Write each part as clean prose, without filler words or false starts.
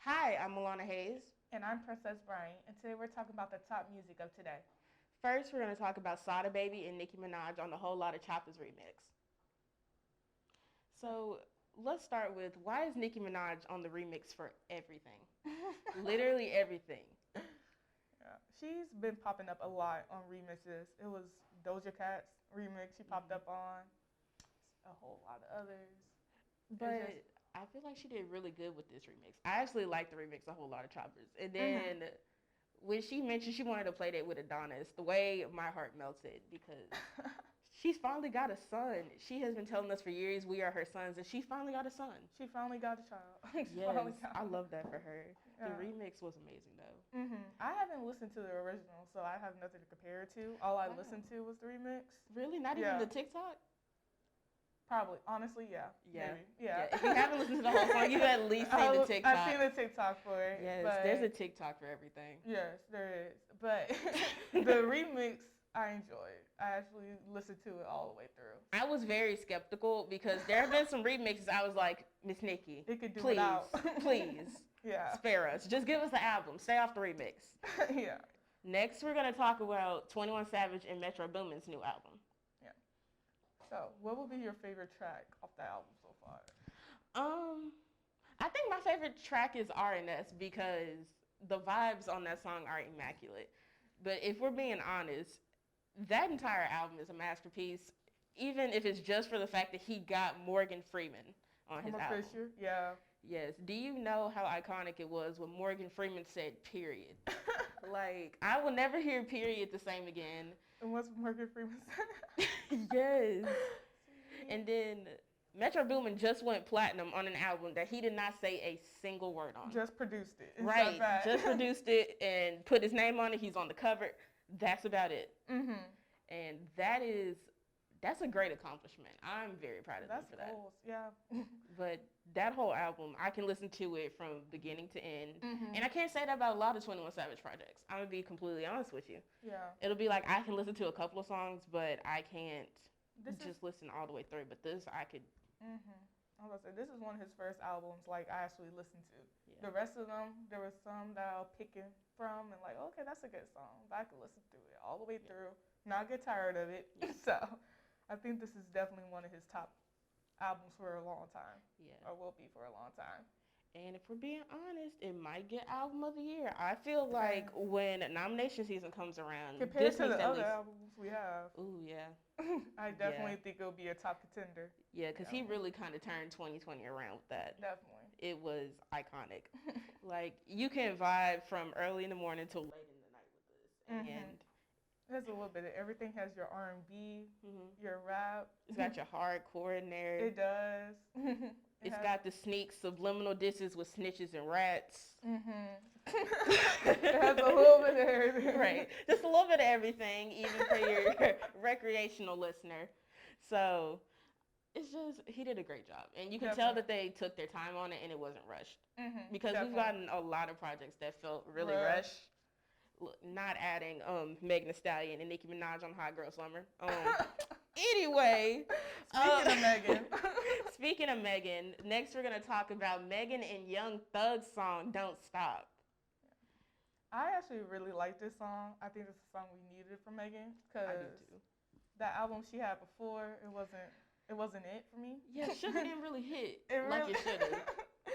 Hi, I'm Alana Hayes. And I'm Princess Bryant, and today we're talking about the top music of today. First, we're going to talk about Sada Baby and Nicki Minaj on the Whole Lotta Choppers remix. So, let's start with why is Nicki Minaj on the remix for everything? Literally everything. Yeah, she's been popping up a lot on remixes. It was Doja Cat's remix she popped up on, a whole lot of others. But I feel like she did really good with this remix. I actually like the remix a whole lot of choppers. And then when she mentioned she wanted to play that with Adonis, the way my heart melted because she's finally got a son. She has been telling us for years we are her sons, and she finally got a son. She finally got a child. Yes, I love that for her. Yeah. The remix was amazing though. I haven't listened to the original, so I have nothing to compare it to. All I listened to was the remix. Really? Not even the TikTok? Probably. Honestly, yeah. Maybe. Yeah. If you haven't listened to the whole song, you've at least seen the TikTok. I've seen the TikTok for it. Yes, there's a TikTok for everything. Yes, there is. But the remix, I enjoyed. I actually listened to it all the way through. I was very skeptical because there have been some remixes I was like, Miss Nicki, it could do please, without. please, spare us. Just give us the album. Stay off the remix. Yeah. Next, we're going to talk about 21 Savage and Metro Boomin's new album. So, what would be your favorite track off the album so far? I think my favorite track is R&S because the vibes on that song are immaculate. But if we're being honest, that entire album is a masterpiece, even if it's just for the fact that he got Morgan Freeman on his album. Fisher? Yeah. Yes. Do you know how iconic it was when Morgan Freeman said period? Like, I will never hear period the same again. And what's Morgan Freeman said? Yes. And then Metro Boomin just went platinum on an album that he did not say a single word on. Just produced it. It's right. Just produced it and put his name on it. He's on the cover. That's about it. And that's a great accomplishment. I'm very proud of them for that. Yeah. But that whole album, I can listen to it from beginning to end. And I can't say that about a lot of 21 Savage projects. I'm going to be completely honest with you. Yeah. It'll be like I can listen to a couple of songs, but I can't just listen all the way through. But this, I could. I was going to say, this is one of his first albums like I actually listened to. Yeah. The rest of them, there was some that I'll pick from and like, okay, that's a good song. But I could listen to it all the way through, not get tired of it. Yeah. So I think this is definitely one of his top albums for a long time. Yeah. Or will be for a long time. And if we're being honest, it might get album of the year. I feel like when nomination season comes around, compared to the other albums we have. Ooh, yeah. I definitely think it'll be a top contender. Yeah, because he really kind of turned 2020 around with that. Definitely. It was iconic. Like, you can vibe from early in the morning till late in the night with this. And there's a little bit of everything. Has your R&B, your rap. It's got your hardcore in there. It does. It's got the sneak subliminal disses with snitches and rats. It has a little bit of everything. Right. Just a little bit of everything, even for your recreational listener. So it's just, he did a great job. And you can tell that they took their time on it and it wasn't rushed. Because we've gotten a lot of projects that felt really rushed. Not adding Megan Thee Stallion and Nicki Minaj on Hot Girl Summer. Anyway. Speaking of Megan, next we're going to talk about Megan and Young Thug's song, Don't Stop. I actually really like this song. I think it's a song we needed from Megan. Because that album she had before, it wasn't it for me. Yeah, Sugar didn't really hit it should have.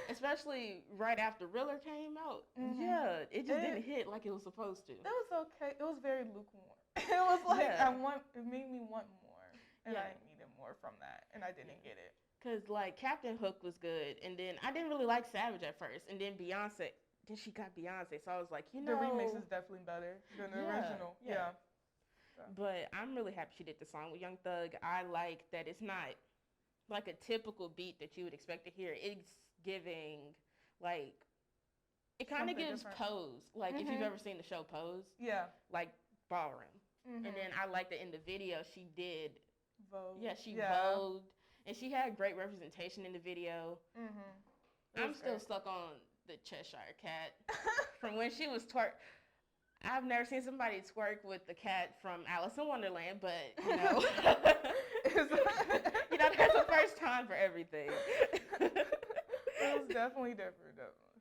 Especially right after Riller came out. Yeah, it just didn't hit like it was supposed to. It was okay. It was very lukewarm. It was like, it made me want more. And I needed more from that. And I didn't get it. Because, like, Captain Hook was good. And then I didn't really like Savage at first. And then Beyonce. Then she got Beyonce. So I was like, you know. The remix is definitely better than the original. Yeah. But I'm really happy she did the song with Young Thug. I like that it's not like a typical beat that you would expect to hear. It's giving, like, it kind of gives Pose. Like, if you've ever seen the show Pose. Yeah. Like, ballroom. And then I like that in the video she did. Vogue. Yeah, she vogued. And she had great representation in the video. I'm still stuck on the Cheshire Cat. From when she was I've never seen somebody twerk with the cat from Alice in Wonderland, but, you know. You know, there's a first time for everything. It was definitely different, definitely.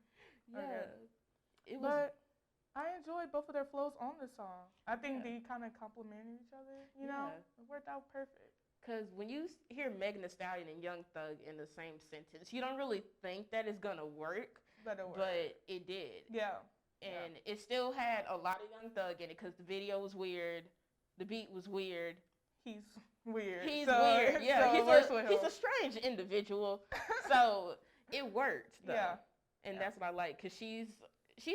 Yeah. It was. But I enjoyed both of their flows on the song. I think they kind of complemented each other. You know, it worked out perfect. Because when you hear Megan Thee Stallion and Young Thug in the same sentence, you don't really think that it's gonna work. But it did. Yeah. And it still had a lot of Young Thug in it because the video was weird, the beat was weird. He's weird. He's weird. Yeah. So he's a strange individual. So it worked though. Yeah. And that's what I like because she's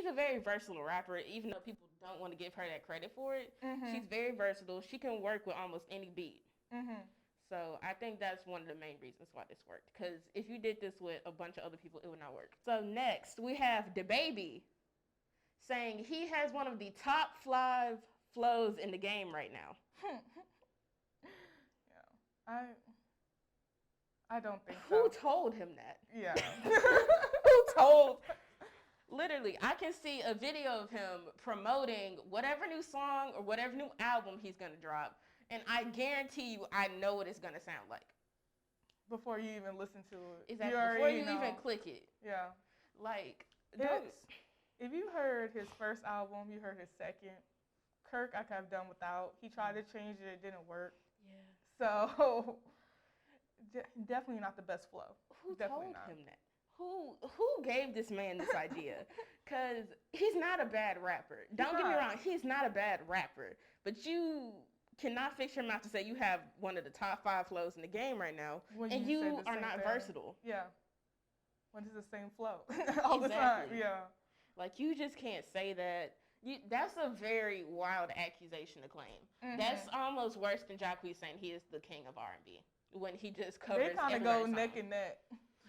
a very versatile rapper, even though people don't want to give her that credit for it. Mm-hmm. She's very versatile. She can work with almost any beat. Mm-hmm. So I think that's one of the main reasons why this worked. Because if you did this with a bunch of other people, it would not work. So next, we have DaBaby saying he has one of the top 5 flows in the game right now. Yeah, I don't think so. Who told him that? Yeah. Who told? Literally, I can see a video of him promoting whatever new song or whatever new album he's going to drop. And I guarantee you, I know what it's going to sound like. Before you even listen to it. Exactly. Before you even click it. Yeah. Like, if you heard his first album, you heard his second. Kirk, I could have done without. He tried to change it. It didn't work. Yeah. So, definitely not the best flow. Who told him that? Who gave this man this idea? Because he's not a bad rapper. Don't get me wrong. He's not a bad rapper. But you cannot fix your mouth to say you have one of the top 5 flows in the game right now, and you are not versatile. Yeah. When it's the same flow all the time. Yeah. Like, you just can't say that. That's a very wild accusation to claim. Mm-hmm. That's almost worse than Jacquees saying he is the king of R&B when he just covers everybody's song. They kind of go neck and neck.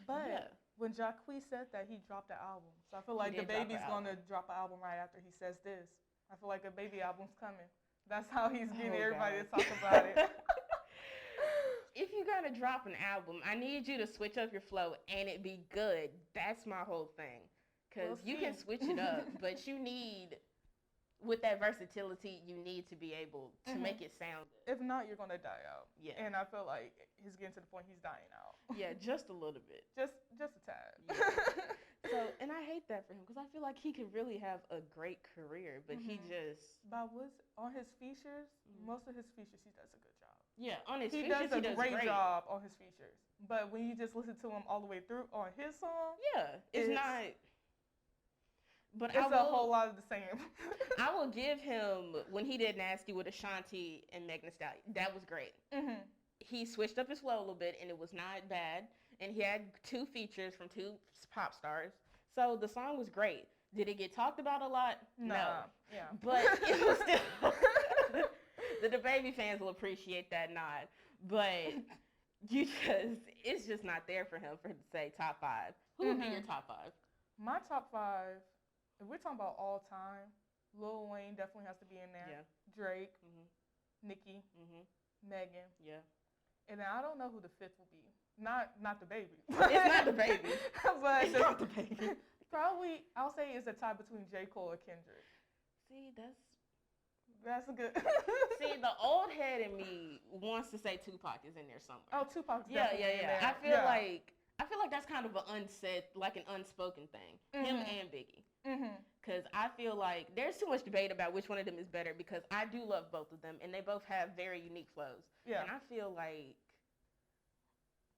But when Jacquees said that, he dropped the album. So I feel like DaBaby's going to drop an album right after he says this. I feel like a baby album's coming. That's how he's getting everybody to talk about it. If you're going to drop an album, I need you to switch up your flow and it be good. That's my whole thing. Because you can switch it up, but you need, with that versatility, you need to be able to make it sound good. If not, you're going to die out. Yeah. And I feel like he's getting to the point he's dying out. Yeah, just a little bit. Just a tad. Yeah. So, and I hate that for him because I feel like he could really have a great career, but he just... But on his features, most of his features, he does a good job. Yeah, on his features, he does a great job on his features. But when you just listen to him all the way through on his song... Yeah, it's not... But it's a whole lot of the same. I will give him, when he did Nasty with Ashanti and Megan Thee Stallion, that was great. Mm-hmm. He switched up his flow a little bit, and it was not bad. And he had 2 features from 2 pop stars. So the song was great. Did it get talked about a lot? No. Yeah. But it was still... the DaBaby fans will appreciate that nod. But it's just not there for him to say top 5. Who would be your top 5? My top 5... If we're talking about all time, Lil Wayne definitely has to be in there. Yeah. Drake, Nicki, Megan. Yeah. And then I don't know who the 5th will be. Not DaBaby. It's not DaBaby. But it's not DaBaby. Probably, I'll say it's a tie between J. Cole and Kendrick. See, that's good. See, the old head in me wants to say Tupac is in there somewhere. Oh, Tupac's definitely in there. I feel like that's kind of an unspoken thing. Him and Biggie. Because I feel like there's too much debate about which one of them is better because I do love both of them and they both have very unique flows. Yeah. And I feel like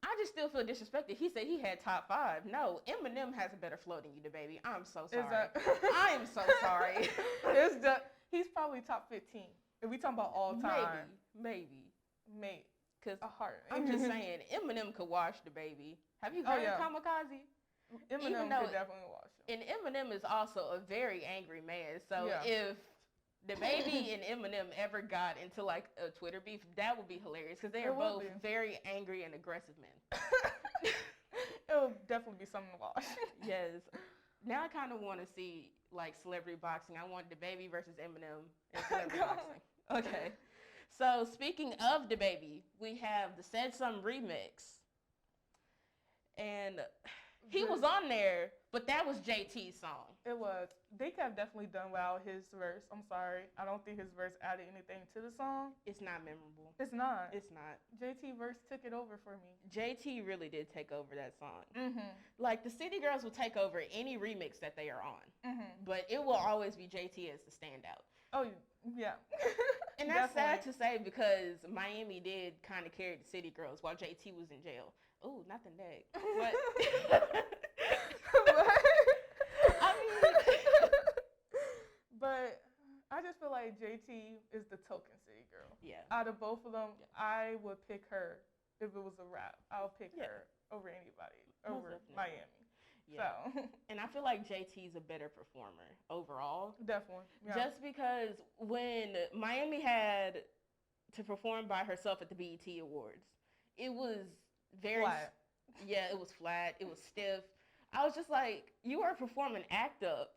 I just still feel disrespected. He said he had top 5. No, Eminem has a better flow than you, DaBaby. I'm so sorry. I am so sorry. He's probably top 15. If we talking about all time. Maybe. Because I'm just saying, Eminem could wash DaBaby. Have you heard of Kamikaze? Eminem could definitely wash him. And Eminem is also a very angry man. So if DaBaby and Eminem ever got into like a Twitter beef, that would be hilarious because they are both very angry and aggressive men. It would definitely be something to watch. Yes. Now I kind of want to see like celebrity boxing. I want DaBaby versus Eminem in celebrity boxing. Okay. So speaking of DaBaby, we have the Said Some remix. And He was on there, but that was JT's song. It was. They could have definitely done well his verse. I'm sorry. I don't think his verse added anything to the song. It's not memorable. It's not. It's not. JT verse took it over for me. JT really did take over that song. Like, the City Girls will take over any remix that they are on. But it will always be JT as the standout. Oh, yeah. And that's sad to say because Miami did kind of carry the City Girls while JT was in jail. Ooh, not the neck. But, I mean, but I just feel like JT is the token City Girl. Yeah. Out of both of them, I would pick her if it was a rap. I would pick her over anybody, over Miami. Yeah. So. And I feel like JT's a better performer overall. Definitely. Yeah. Just because when Miami had to perform by herself at the BET Awards, it was very flat. Yeah, it was flat. It was stiff. I was just like, you are performing Act Up,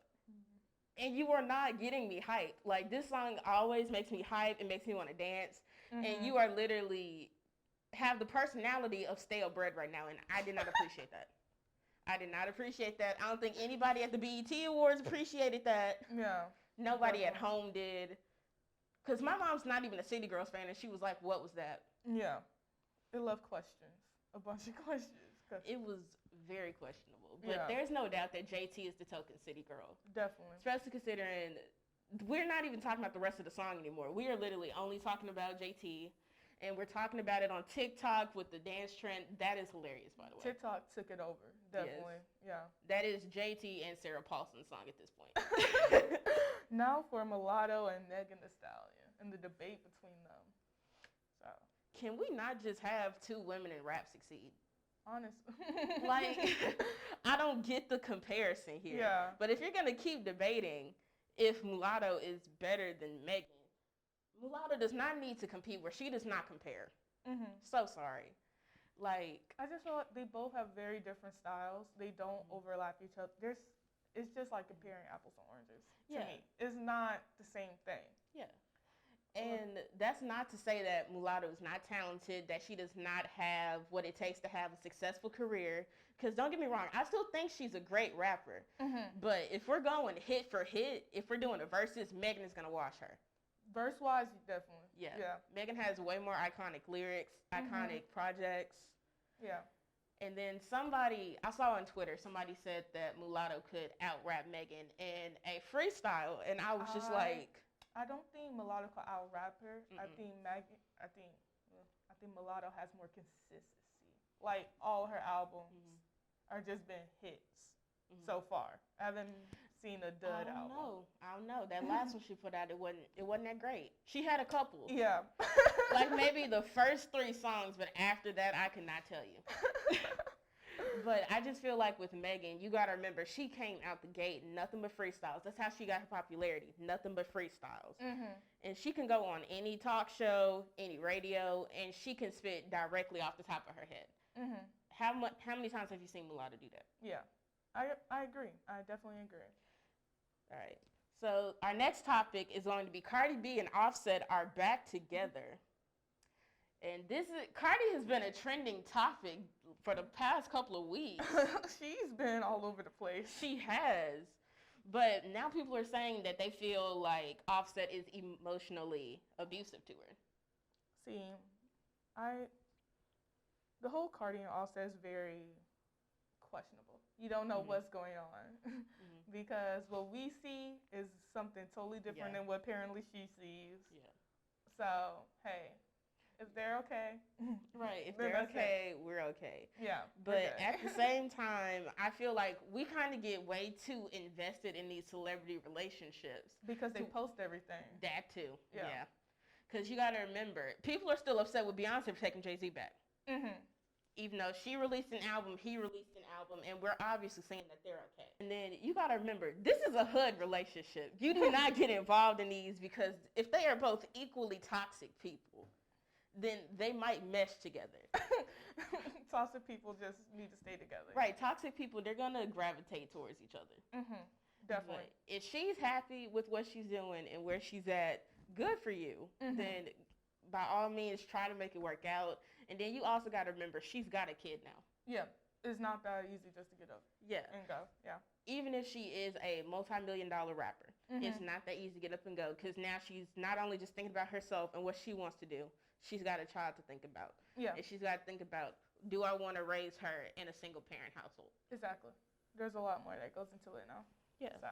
and you are not getting me hyped. Like, this song always makes me hype. It makes me want to dance. And you are literally have the personality of stale bread right now, and I did not appreciate that. I did not appreciate that. I don't think anybody at the BET Awards appreciated that. Yeah. Nobody at home did. Because my mom's not even a City Girls fan, and she was like, what was that? Yeah. They love questions. A bunch of questions. It was very questionable. But there's no doubt that JT is the token City Girl. Definitely. Especially considering we're not even talking about the rest of the song anymore. We are literally only talking about JT. And we're talking about it on TikTok with the dance trend. That is hilarious, by the way. TikTok took it over. Definitely. Yes. Yeah. That is JT and Sarah Paulson's song at this point. Now for Mulatto and Megan Thee Stallion and the debate between them. So. Can we not just have two women in rap succeed? Honestly. Like, I don't get the comparison here. Yeah. But if you're going to keep debating if Mulatto is better than Megan, Mulatto does not need to compete where she does not compare. So sorry. Like, I just feel like they both have very different styles. They don't overlap each other. It's just like comparing apples and oranges to me. It's not the same thing. Yeah. And that's not to say that Mulatto is not talented, that she does not have what it takes to have a successful career. Because don't get me wrong, I still think she's a great rapper. But if we're going hit for hit, if we're doing a versus, Megan is going to wash her. Verse-wise, definitely. Yeah. Megan has way more iconic lyrics, iconic projects. Yeah. And then I saw on Twitter, somebody said that Mulatto could out-rap Megan in a freestyle. And I was just like... I don't think Mulatto could out-rap her. I think Mulatto has more consistency. Like, all her albums are just been hits so far. I haven't seen a dud album. I don't know. That last one she put out, it wasn't that great. She had a couple. Yeah. Like maybe the first 3 songs, but after that, I could not tell you. But I just feel like with Megan, you got to remember, she came out the gate, nothing but freestyles. That's how she got her popularity, nothing but freestyles. And she can go on any talk show, any radio, and she can spit directly off the top of her head. How many times have you seen Mulatto do that? Yeah. I agree. I definitely agree. All right. So our next topic is going to be Cardi B and Offset are back together. And Cardi has been a trending topic for the past couple of weeks. She's been all over the place. She has. But now people are saying that they feel like Offset is emotionally abusive to her. See, the whole Cardi and Offset is very questionable. You don't know what's going on because what we see is something totally different than what apparently she sees. Yeah. So, hey, if they're okay. Right. If they're okay, we're okay. Yeah. But at the same time, I feel like we kind of get way too invested in these celebrity relationships. Because they post everything. That too. Yeah. Because you got to remember, people are still upset with Beyonce for taking Jay-Z back. Even though she released an album, he released an album, and we're obviously saying that they're okay. And then you got to remember, this is a hood relationship. You do not get involved in these because if they are both equally toxic people, then they might mesh together. Toxic people just need to stay together. Right. Toxic people, they're going to gravitate towards each other. Definitely. But if she's happy with what she's doing and where she's at, good for you. Then by all means, try to make it work out. And then you also got to remember, she's got a kid now. Yeah. It's not that easy just to get up and go. Yeah. Even if she is a multi-million-dollar rapper, it's not that easy to get up and go because now she's not only just thinking about herself and what she wants to do, she's got a child to think about. Yeah. And she's got to think about, do I want to raise her in a single-parent household? Exactly. There's a lot more that goes into it now. Yeah. So.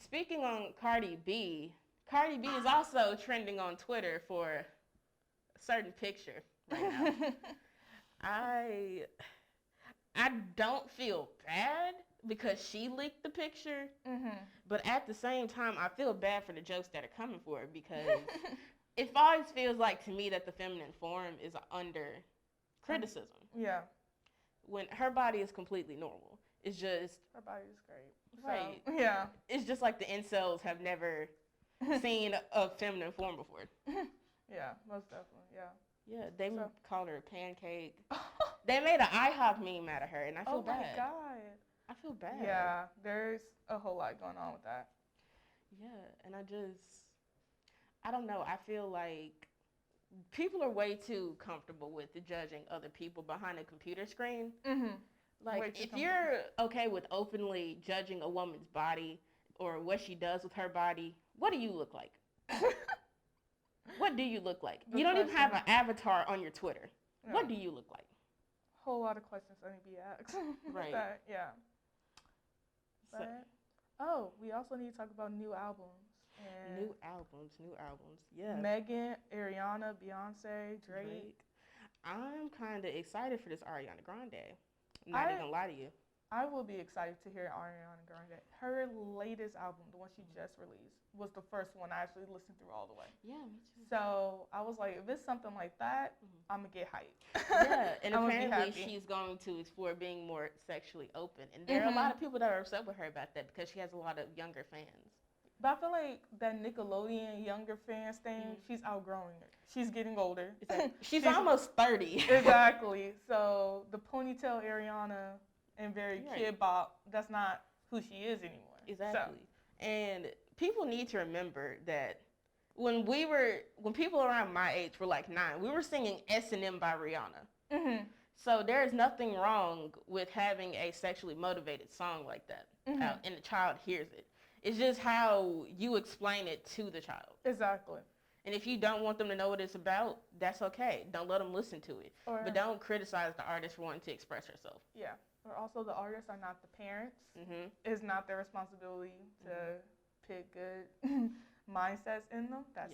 Speaking on Cardi B is also trending on Twitter for a certain picture right now. I don't feel bad because she leaked the picture, but at the same time, I feel bad for the jokes that are coming for her because it always feels like to me that the feminine form is under criticism. Yeah. When her body is completely normal. It's just... Her body is great. Right. So, yeah. It's just like the incels have never seen a feminine form before. Yeah, most definitely, yeah. Yeah, they called her a pancake. They made an IHOP meme out of her, and I feel bad. Oh, my God. I feel bad. Yeah, there's a whole lot going on with that. Yeah, and I don't know. I feel like people are way too comfortable with judging other people behind a computer screen. Like, if you're okay with openly judging a woman's body or what she does with her body, what do you look like? What do you look like? You don't even have an avatar on your Twitter. No. What do you look like? Whole lot of questions that need to be asked. Right. Yeah. But, we also need to talk about new albums. And new albums. Yeah. Megan, Ariana, Beyonce, Drake. I'm kind of excited for this Ariana Grande. I'm not even gonna lie to you. I will be excited to hear Ariana Grande. Her latest album, the one she just released, was the first one I actually listened through all the way. Yeah, me too. So I was like, if it's something like that, I'm going to get hyped. Yeah, and apparently she's going to explore being more sexually open. And there are a lot of people that are upset with her about that because she has a lot of younger fans. But I feel like that Nickelodeon younger fans thing, she's outgrowing it. She's getting older. Exactly. She's almost 30. Exactly. So the ponytail Ariana and very kid bop, that's not who she is anymore. Exactly. So. And people need to remember that when people around my age were like 9, we were singing S&M by Rihanna. So there is nothing wrong with having a sexually motivated song like that out, and the child hears it. It's just how you explain it to the child. Exactly. And if you don't want them to know what it's about, that's okay. Don't let them listen to it. But don't criticize the artist for wanting to express herself. Yeah. Or also the artists are not the parents. It's not their responsibility to pick good mindsets in them. That's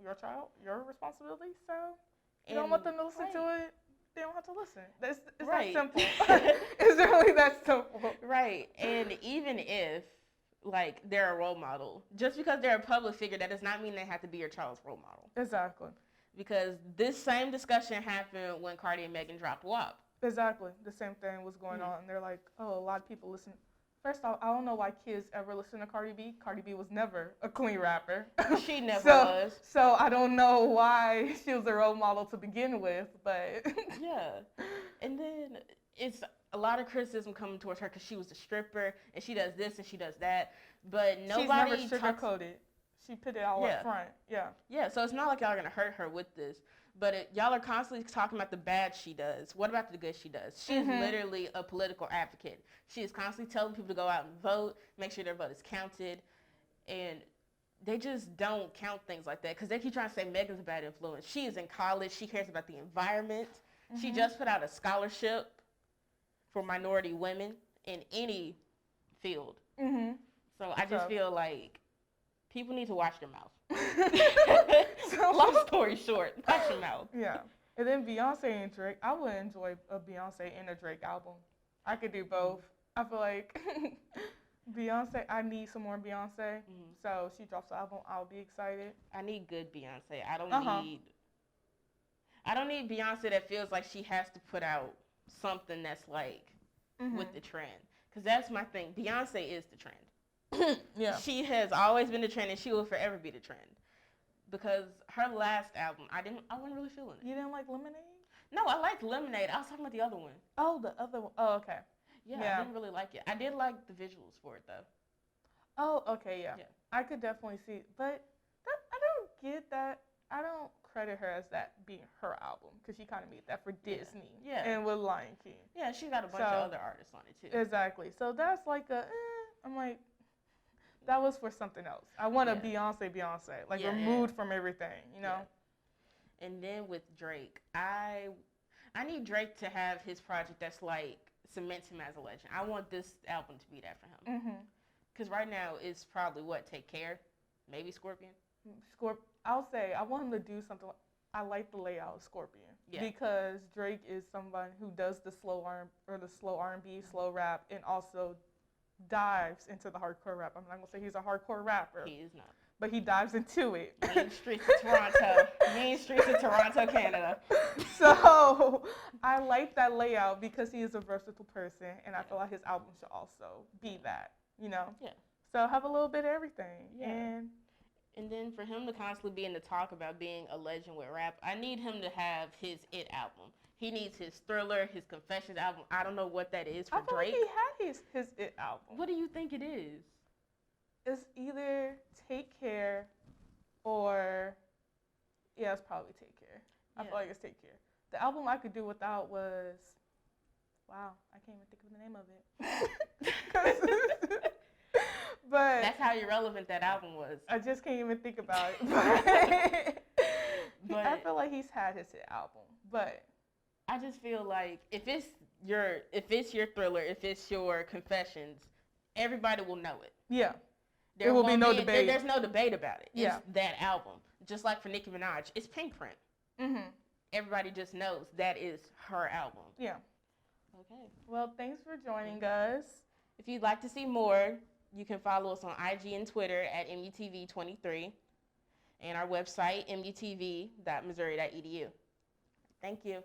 your child, your responsibility. So if you don't want them to listen to it, they don't have to listen. It's that simple. It's really that simple. Right. And even if they're a role model, just because they're a public figure, that does not mean they have to be your child's role model. Exactly. Because this same discussion happened when Cardi and Megan dropped W.A.P. Exactly. The same thing was going on. And they're like, oh, a lot of people listen. First off, I don't know why kids ever listen to Cardi B. Cardi B was never a clean rapper. She never was. So I don't know why she was a role model to begin with, but... Yeah. And then it's a lot of criticism coming towards her because she was a stripper, and she does this and she does that. But nobody... She's never sugarcoated. She put it all up front. Yeah. Yeah, so it's not like y'all are going to hurt her with this. But y'all are constantly talking about the bad she does. What about the good she does? She's literally a political advocate. She is constantly telling people to go out and vote, make sure their vote is counted. And they just don't count things like that because they keep trying to say Megan's a bad influence. She is in college. She cares about the environment. She just put out a scholarship for minority women in any field. So I just feel like people need to watch their mouth. Long story short, watch your mouth. Yeah. And then Beyonce and Drake. I would enjoy a Beyonce and a Drake album. I could do both. I feel like Beyonce, I need some more Beyonce. So she drops the album, I'll be excited. I need good Beyonce. I don't need Beyonce that feels like she has to put out something that's with the trend. Because that's my thing. Beyonce is the trend. Yeah. She has always been the trend, and she will forever be the trend. Because her last album, I wasn't really feeling it. You didn't like Lemonade? No, I liked Lemonade. I was talking about the other one. Oh, the other one. Oh, okay. Yeah, I didn't really like it. I did like the visuals for it, though. Oh, okay, yeah. I could definitely see. But I don't get that. I don't credit her as that being her album because she kind of made that for Disney. Yeah. And with Lion King. Yeah, she got a bunch of other artists on it too. Exactly. So that's like I'm like, that was for something else. I want a Beyonce, like removed from everything, you know. Yeah. And then with Drake, I need Drake to have his project that's like cements him as a legend. I want this album to be that for him. Because right now it's probably Take Care, maybe Scorpion. I'll say I want him to do something. I like the layout of Scorpion because Drake is someone who does the slow R&B, slow rap, and also dives into the hardcore rap. I'm not gonna say he's a hardcore rapper. He is not. But he dives into it. Mean streets of Toronto. Mean streets of Toronto, Canada. So I like that layout because he is a versatile person, and I feel like his album should also be that, you know? Yeah. So have a little bit of everything. Yeah. And then for him to constantly be in the talk about being a legend with rap, I need him to have his It album. He needs his Thriller, his Confessions album. I don't know what that is for Drake. I think he had his It album. What do you think it is? It's either Take Care or, it's probably Take Care. I feel like it's Take Care. The album I could do without was, wow, I can't even think of the name of it. But that's how irrelevant that album was. I just can't even think about it. But I feel like he's had his Hit album. But I just feel like if it's your Thriller, if it's your Confessions, everybody will know it. Yeah. There will be no debate. There's no debate about it. It's that album. Just like for Nicki Minaj, it's Pink Print. Everybody just knows that is her album. Yeah. Okay. Well, thanks for joining us. If you'd like to see more, you can follow us on IG and Twitter at MUTV23 and our website, mutv.missouri.edu. Thank you.